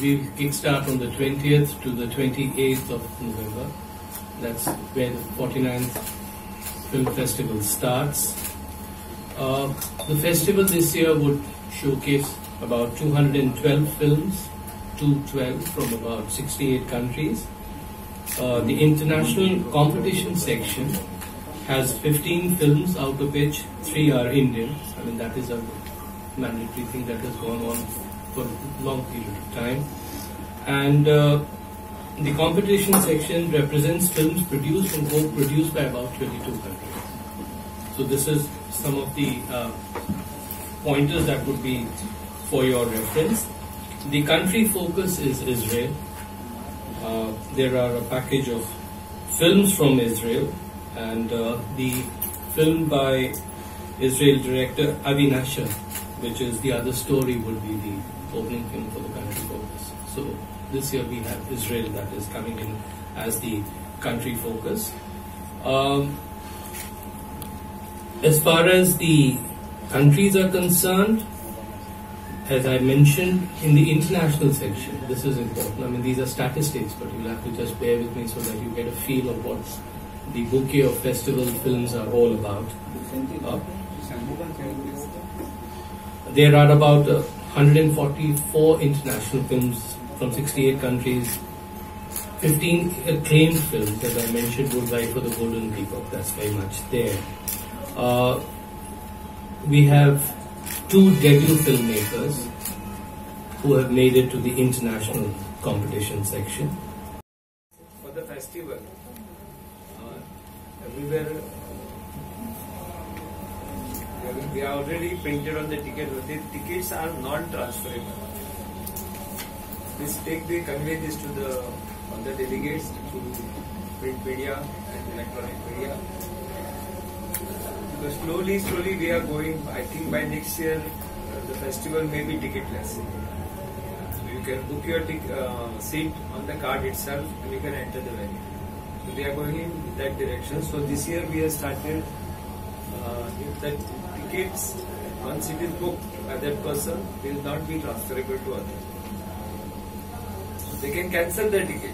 we kickstart on the 20th to the 28th of November. That's where the 49th Film Festival starts. The festival this year would showcase about 212 films, 212 from about 68 countries. The international competition section has 15 films, out of which 3 are Indian. I mean, that is a mandatory thing that has gone on for a long period of time. And the competition section represents films produced and co-produced by about 22 countries. So this is some of the pointers that would be for your reference. The country focus is Israel. There are a package of films from Israel, and the film by Israel director Avi Nasher, which is The Other Story, would be the opening film for the country focus. So this year we have Israel that is coming in as the country focus. As far as the countries are concerned, as I mentioned in the international section, this is important. I mean, these are statistics, but you'll have to just bear with me so that you get a feel of what the bouquet of festival films are all about. There are about 144 international films from 68 countries. 15 acclaimed films, as I mentioned, would vie for the Golden Peacock. That's very much there. We have 2 debut filmmakers who have made it to the international competition section. For the festival, everywhere we are already printed on the ticket. The tickets are non-transferable. Please convey this to the delegates, to print media and electronic media. Because slowly we are going. I think by next year the festival may be ticketless. So you can book your seat on the card itself and you can enter the venue. So we are going in that direction. So this year we have started. If the tickets, once it is booked by that person, will not be transferable to others. So they can cancel their ticket.